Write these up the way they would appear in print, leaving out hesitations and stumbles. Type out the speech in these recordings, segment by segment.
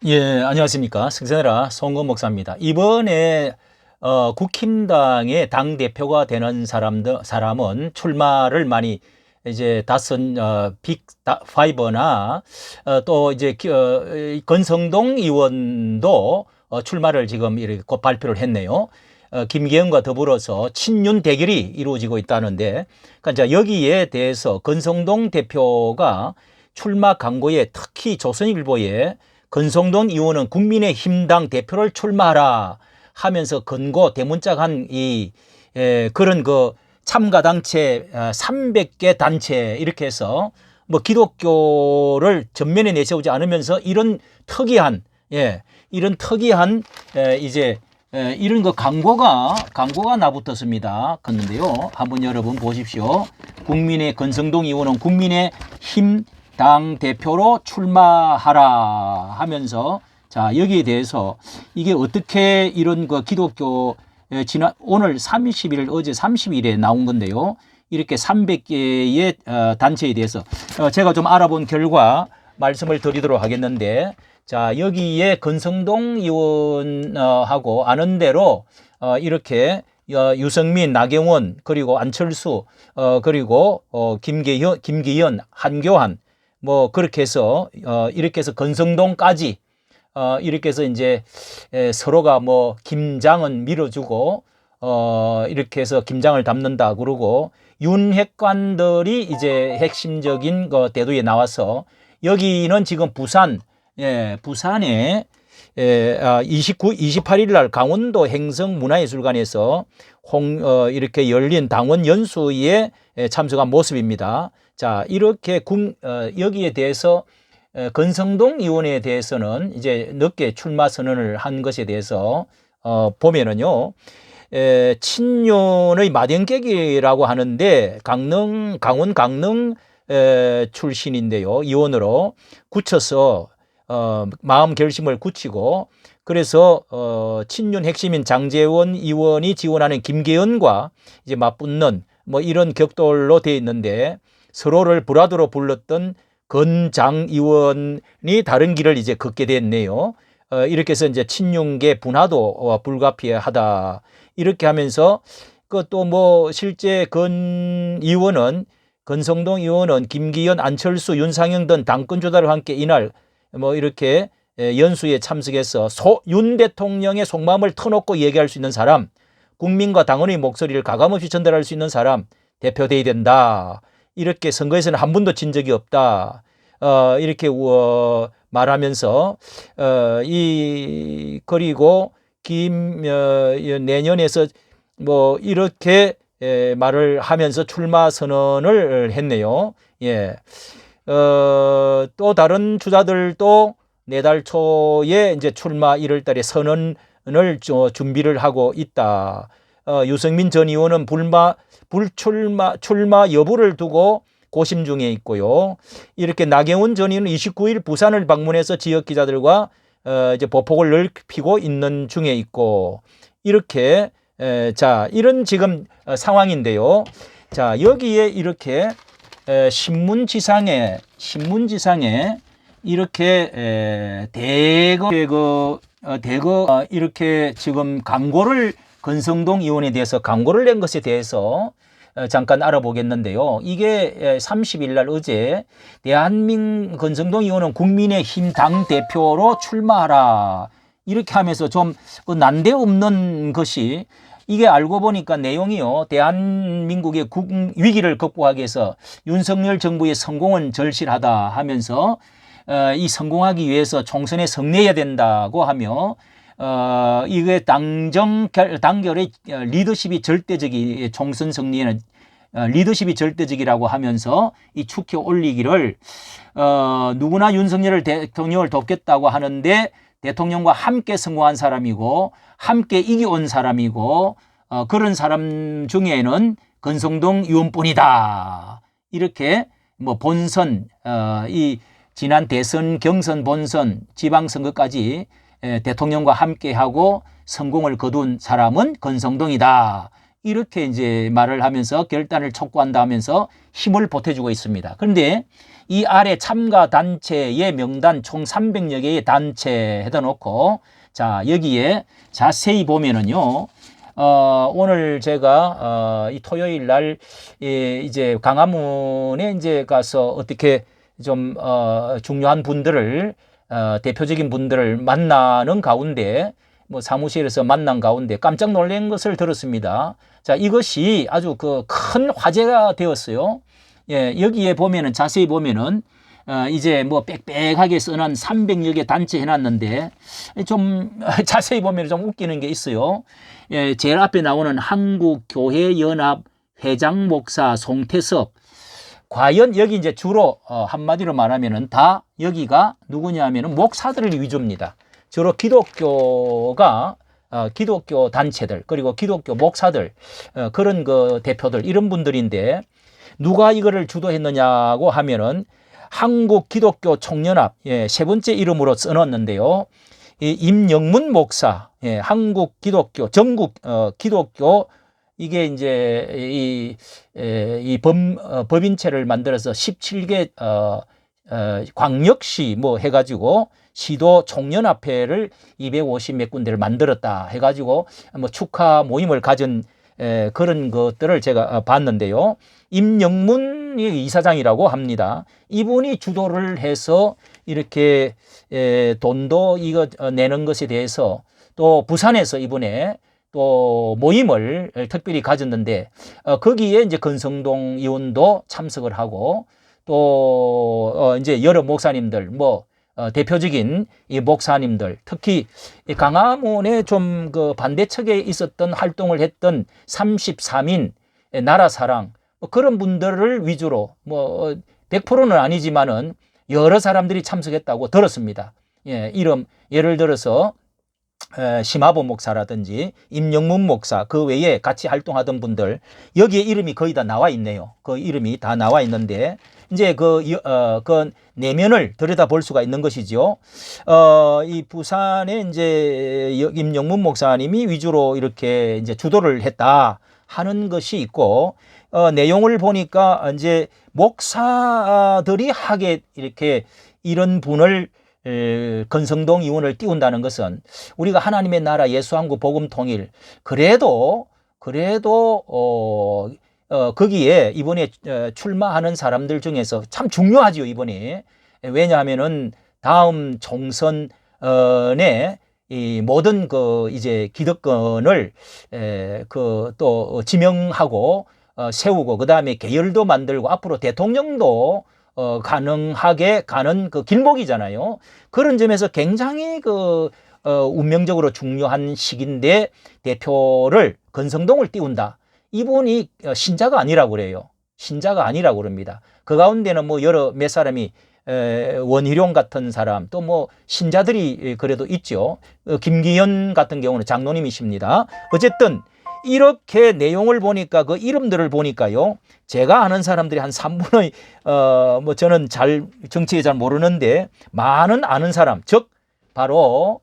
예, 안녕하십니까. 승선해라 송건 목사입니다. 이번에 국힘당의 당 대표가 되는 사람은 출마를 많이 이제 다선 빅 파이버나 또 이제 건성동 의원도 출마를 지금 이렇게 곧 발표를 했네요. 김계현과 더불어서 친윤 대결이 이루어지고 있다는데, 그러니까 이제 여기에 대해서 건성동 대표가 출마 광고에 특히 조선일보에 건성동 의원은 국민의힘당 대표를 출마하라 하면서 건고 대문짝한 그런 그 참가 단체 300개 단체 이렇게 해서 뭐 기독교를 전면에 내세우지 않으면서 이런 특이한 이런 특이한 이런 거 광고가 나붙었습니다. 그런데요, 한번 여러분 보십시오. 건성동 의원은 국민의힘 당 대표로 출마하라 하면서, 자, 여기에 대해서 이게 어떻게 이런 그 기독교 오늘 30일 어제 30일에 나온 건데요. 이렇게 300개의 단체에 대해서 제가 좀 알아본 결과 말씀을 드리도록 하겠는데, 자, 여기에 건성동 의원하고 아는 대로 이렇게 유승민, 나경원, 그리고 안철수, 그리고 김기현, 한교안, 뭐 그렇게 해서 이렇게 해서 건성동까지 이렇게 해서 이제 서로가 뭐 김장은 밀어주고 이렇게 해서 김장을 담는다 그러고, 윤핵관들이 이제 핵심적인 그 대도에 나와서, 여기는 지금 부산에 28일 날 강원도 행성문화예술관에서 이렇게 열린 당원 연수에 참석한 모습입니다. 자, 이렇게 여기에 대해서 건성동 의원에 대해서는 이제 늦게 출마 선언을 한 것에 대해서 보면은요, 친윤의 마den객이라고 하는데 강원 강릉 출신인데요, 의원으로 굳혀서 마음 결심을 굳히고, 그래서 친윤 핵심인 장제원 의원이 지원하는 김계현과 이제 맞붙는 뭐 이런 격돌로 되어 있는데, 서로를 브라더로 불렀던 건장 의원이 다른 길을 이제 걷게 됐네요. 이렇게 해서 이제 친윤계 분화도 불가피하다. 이렇게 하면서 또 뭐 실제 건성동 의원은 김기현, 안철수, 윤상현 등 당권 주자들과 함께 이날 뭐 이렇게 연수에 참석해서 윤 대통령의 속마음을 터놓고 얘기할 수 있는 사람, 국민과 당원의 목소리를 가감없이 전달할 수 있는 사람 대표돼야 된다. 이렇게 선거에서는 한 번도 진 적이 없다. 이렇게 말하면서 그리고 내년에서 뭐 이렇게 말을 하면서 출마 선언을 했네요. 예. 또 다른 주자들도 내달 초에 이제 출마 1월 달에 선언을 준비를 하고 있다. 유승민 전 의원은 출마 여부를 두고 고심 중에 있고요. 이렇게 나경원 전 의원은 29일 부산을 방문해서 지역 기자들과 이제 보폭을 넓히고 있는 중에 있고, 이렇게 자, 이런 지금 상황인데요. 자, 여기에 이렇게 신문지상에 이렇게 대거 이렇게 지금 광고를, 건성동 의원에 대해서 광고를 낸 것에 대해서 잠깐 알아보겠는데요. 이게 30일 날 어제 건성동 의원은 국민의힘 당대표로 출마하라 이렇게 하면서 좀 난데없는 것이, 이게 알고 보니까 내용이요, 대한민국의 위기를 극복하기 위해서 윤석열 정부의 성공은 절실하다 하면서 이 성공하기 위해서 총선에 승리해야 된다고 하며, 이게 당결의 리더십이 절대적이, 총선 승리에는 리더십이 절대적이라고 하면서 이 축해 올리기를, 누구나 윤석열 대통령을 돕겠다고 하는데 대통령과 함께 성공한 사람이고 함께 이겨온 사람이고 그런 사람 중에는 건성동 의원뿐이다. 이렇게 뭐 본선, 이 지난 대선, 경선, 본선, 지방선거까지 대통령과 함께하고 성공을 거둔 사람은 건성동이다. 이렇게 이제 말을 하면서 결단을 촉구한다 하면서 힘을 보태주고 있습니다. 그런데 이 아래 참가 단체의 명단 총 300여 개의 단체 해다 놓고, 자, 여기에 자세히 보면은요, 오늘 제가, 이 토요일 날, 이제 광화문에 이제 가서 어떻게 좀, 중요한 분들을, 대표적인 분들을 만나는 가운데, 뭐 사무실에서 만난 가운데 깜짝 놀란 것을 들었습니다. 자, 이것이 아주 그 큰 화제가 되었어요. 예, 여기에 보면은, 자세히 보면은, 이제 뭐 빽빽하게 써놓은 300여 개 단체 해놨는데, 좀 자세히 보면 좀 웃기는 게 있어요. 예, 제일 앞에 나오는 한국교회연합 회장 목사 송태섭. 과연 여기 이제 주로, 한마디로 말하면은 다 여기가 누구냐 하면은 목사들 위주입니다. 주로 기독교가, 기독교 단체들, 그리고 기독교 목사들, 그런 그 대표들, 이런 분들인데, 누가 이거를 주도했느냐고 하면은 한국 기독교 총연합, 예, 세 번째 이름으로 써놨는데요. 이 임영문 목사, 예, 한국 기독교, 전국, 기독교, 이게 이제 법인체를 만들어서 17개, 광역시 뭐 해가지고 시도 총연합회를 250 몇 군데를 만들었다 해가지고 뭐 축하 모임을 가진 그런 것들을 제가 봤는데요. 임영문이 이사장이라고 합니다. 이분이 주도를 해서 이렇게 돈도 이거 내는 것에 대해서, 또 부산에서 이번에 또 모임을 특별히 가졌는데, 거기에 이제 권성동 의원도 참석을 하고, 또 이제 여러 목사님들, 뭐 대표적인 이 목사님들, 특히 강화문에 좀 그 반대측에 있었던 활동을 했던 33인 나라사랑, 그런 분들을 위주로, 뭐 100%는 아니지만은 여러 사람들이 참석했다고 들었습니다. 예, 예를 들어서 심화보 목사라든지 임영문 목사, 그 외에 같이 활동하던 분들, 여기에 이름이 거의 다 나와 있네요. 그 이름이 다 나와 있는데, 이제 그 내면을 들여다볼 수가 있는 것이죠. 이 부산에 이제 임영문 목사님이 위주로 이렇게 이제 주도를 했다 하는 것이 있고, 내용을 보니까 이제 목사들이 하게 이렇게 이런 분을, 권성동 의원을 띄운다는 것은 우리가 하나님의 나라, 예수한국 복음 통일, 그래도 거기에 이번에 출마하는 사람들 중에서 참 중요하지요, 이번에. 왜냐하면은 다음 총선에 이 모든 그 이제 기득권을 그 또 지명하고 세우고, 그 다음에 계열도 만들고, 앞으로 대통령도 가능하게 가는 그 길목이잖아요. 그런 점에서 굉장히 그 운명적으로 중요한 시기인데 대표를, 권성동을 띄운다. 이분이 신자가 아니라고 그래요. 신자가 아니라고 그럽니다. 그 가운데는 뭐 몇 사람이 원희룡 같은 사람, 또 뭐 신자들이 그래도 있죠. 김기현 같은 경우는 장로님이십니다. 어쨌든 이렇게 내용을 보니까, 그 이름들을 보니까요, 제가 아는 사람들이 한 3분의 뭐 저는 정치에 잘 모르는데 많은 아는 사람, 즉 바로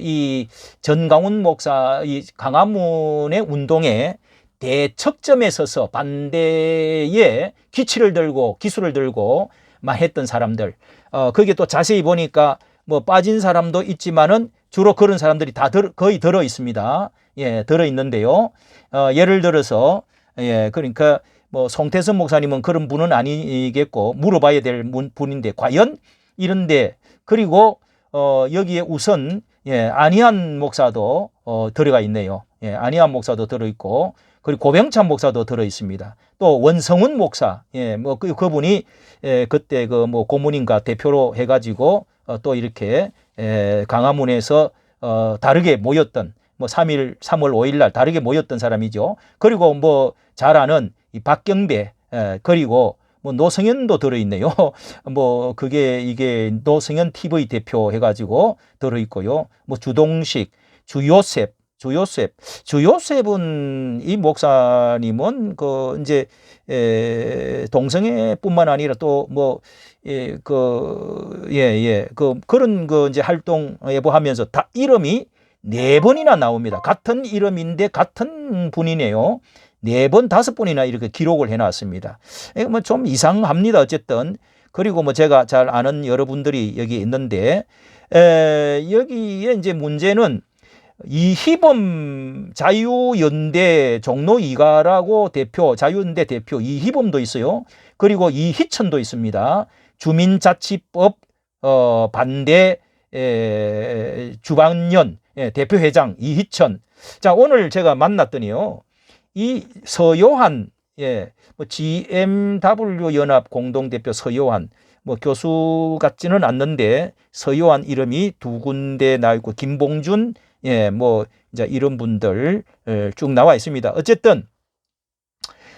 이 전강훈 목사, 이 광화문의 운동에 대척점에 서서 반대에 기치를 들고 기수를 들고 막 했던 사람들, 거기에 또 자세히 보니까 뭐 빠진 사람도 있지만은 주로 그런 사람들이 다 거의 들어 있습니다. 예, 들어 있는데요. 예를 들어서, 예, 그러니까 뭐 송태섭 목사님은 그런 분은 아니겠고, 물어봐야 될 분인데 과연 이런데, 그리고 여기에 우선, 예, 안희안 목사도 들어가 있네요. 예, 안희안 목사도 들어 있고, 그리고 고병찬 목사도 들어 있습니다. 또 원성훈 목사, 예, 뭐 그분이 그때 그 뭐 고문인가 대표로 해가지고 또 이렇게 광화문에서 다르게 모였던, 뭐 3월 5일 날 다르게 모였던 사람이죠. 그리고 뭐 잘 아는 이 박경배, 그리고 뭐 노성현도 들어있네요. 뭐 이게 노성현 TV 대표 해가지고 들어있고요. 뭐 주동식, 주요셉은 이 목사님은 그 이제 동성애뿐만 아니라 또 뭐 그런 그 이제 활동 예보하면서 다 이름이 4번이나 나옵니다. 같은 이름인데 같은 분이네요. 4번, 5번이나 이렇게 기록을 해놨습니다. 뭐 좀 이상합니다. 어쨌든 그리고 뭐 제가 잘 아는 여러분들이 여기 있는데 여기에 이제 문제는 이희범 자유연대 종로 2가라고 대표, 자유연대 대표 이희범도 있어요. 그리고 이희천도 있습니다. 주민자치법 반대 주반년 대표회장 이희천. 자, 오늘 제가 만났더니요, 이 서요한, 뭐 GMW 연합 공동대표 서요한, 뭐 교수 같지는 않는데 서요한 이름이 두 군데 나와 있고, 김봉준, 뭐 이제 이런 분들 쭉 나와 있습니다. 어쨌든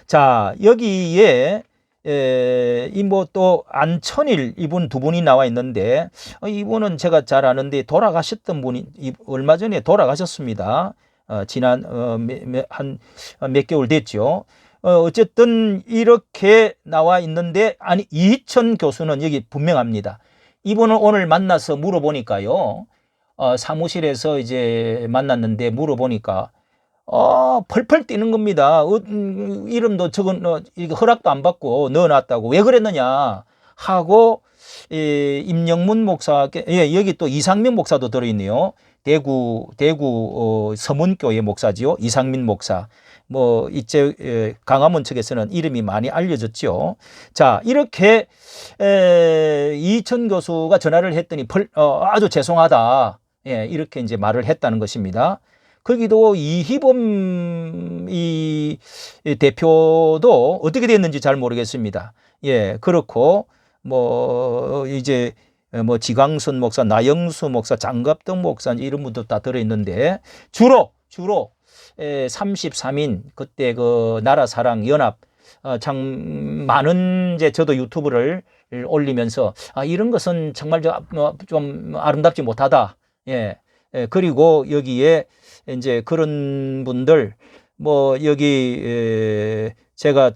자, 여기에 이 뭐 또 안천일 이분 두 분이 나와 있는데, 이분은 제가 잘 아는데 돌아가셨던 분이 얼마 전에 돌아가셨습니다. 지난 한 몇 개월 됐죠. 어쨌든 이렇게 나와 있는데, 아니 이희천 교수는 여기 분명합니다. 이분을 오늘 만나서 물어보니까요, 사무실에서 이제 만났는데 물어보니까 펄펄 뛰는 겁니다. 이름도 적은 허락도 안 받고 넣어놨다고. 왜 그랬느냐 하고, 임영문 목사께, 여기 또 이상민 목사도 들어있네요. 대구 서문교회 목사지요. 이상민 목사. 뭐 이제 강화문 측에서는 이름이 많이 알려졌죠. 자, 이렇게 이천 교수가 전화를 했더니 아주 죄송하다, 이렇게 이제 말을 했다는 것입니다. 거기도 이희범 이 대표도 어떻게 됐는지 잘 모르겠습니다. 그렇고 뭐 이제 뭐 지광선 목사, 나영수 목사, 장갑동 목사 이런 분도 다 들어있는데, 주로 33인 그때 그 나라사랑 연합 참 많은, 이제 저도 유튜브를 올리면서 이런 것은 정말 좀 아름답지 못하다. 그리고 여기에 이제 그런 분들, 뭐 여기 제가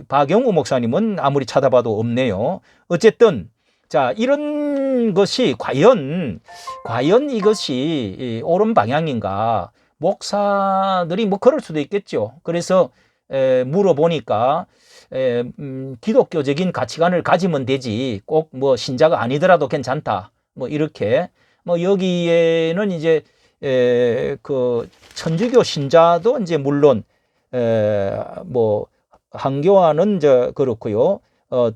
박영우 목사님은 아무리 찾아봐도 없네요. 어쨌든 자, 이런 것이 과연 이것이 옳은 방향인가? 목사들이 뭐 그럴 수도 있겠죠. 그래서 물어보니까 기독교적인 가치관을 가지면 되지, 꼭 뭐 신자가 아니더라도 괜찮다, 뭐 이렇게. 뭐 여기에는 이제 그 천주교 신자도 이제 물론 뭐 한교안은 저 그렇고요.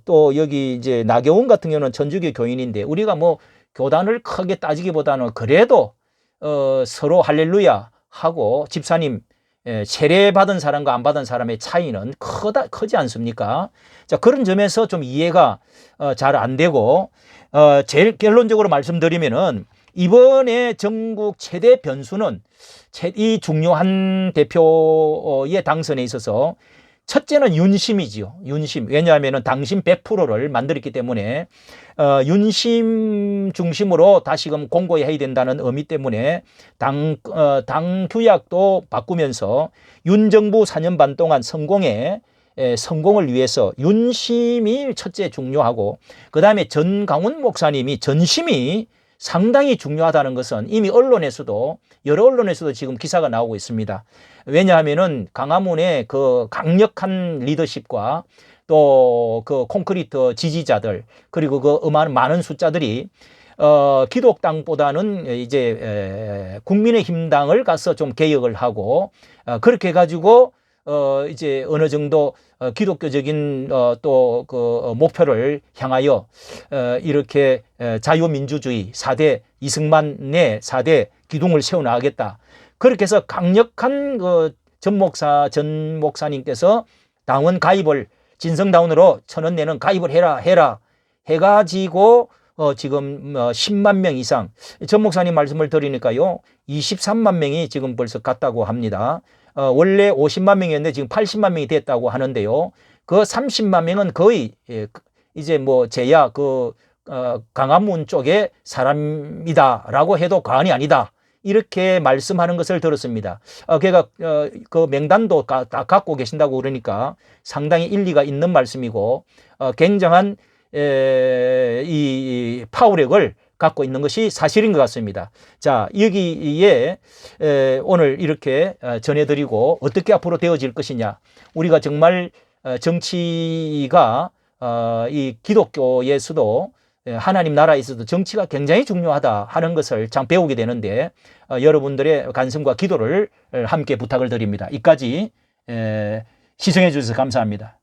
또 여기 이제 나경원 같은 경우는 천주교 교인인데, 우리가 뭐 교단을 크게 따지기보다는 그래도 서로 할렐루야 하고, 집사님 세례 받은 사람과 안 받은 사람의 차이는 크지 않습니까? 자, 그런 점에서 좀 이해가 잘 안 되고, 제일 결론적으로 말씀드리면은 이번에 전국 최대 변수는 이 중요한 대표의 당선에 있어서 첫째는 윤심이지요. 윤심. 왜냐하면 당신 100%를 만들었기 때문에 윤심 중심으로 다시금 공고해야 된다는 의미 때문에 당 규약도 바꾸면서 윤 정부 4년 반 동안 성공을 위해서 윤심이 첫째 중요하고, 그 다음에 전강훈 목사님이 전심이 상당히 중요하다는 것은 이미 여러 언론에서도 지금 기사가 나오고 있습니다. 왜냐하면은 강화문의 그 강력한 리더십과 또 그 콘크리트 지지자들, 그리고 그 많은 숫자들이 기독당보다는 이제 국민의힘당을 가서 좀 개혁을 하고, 그렇게 해가지고 이제 어느 정도 기독교적인 또 그 목표를 향하여 이렇게 자유민주주의 4대 이승만의 4대 기둥을 세워나가겠다. 그렇게 해서 강력한 그 전 목사님께서 당원 가입을 진성다운으로 1,000원 내는 가입을 해라 해가지고 지금 10만 명 이상, 전 목사님 말씀을 드리니까요 23만 명이 지금 벌써 갔다고 합니다. 원래 50만 명이었는데 지금 80만 명이 됐다고 하는데요. 그 30만 명은 거의 이제 뭐 제야 그 강화문 쪽의 사람이다라고 해도 과언이 아니다, 이렇게 말씀하는 것을 들었습니다. 걔가 그 명단도 다 갖고 계신다고 그러니까 상당히 일리가 있는 말씀이고, 굉장한 이 파워력을 갖고 있는 것이 사실인 것 같습니다. 자, 여기에 오늘 이렇게 전해드리고, 어떻게 앞으로 되어질 것이냐, 우리가 정말 정치가 이 기독교에서도 하나님 나라에서도 정치가 굉장히 중요하다 하는 것을 참 배우게 되는데 여러분들의 관심과 기도를 함께 부탁을 드립니다. 이까지 시청해 주셔서 감사합니다.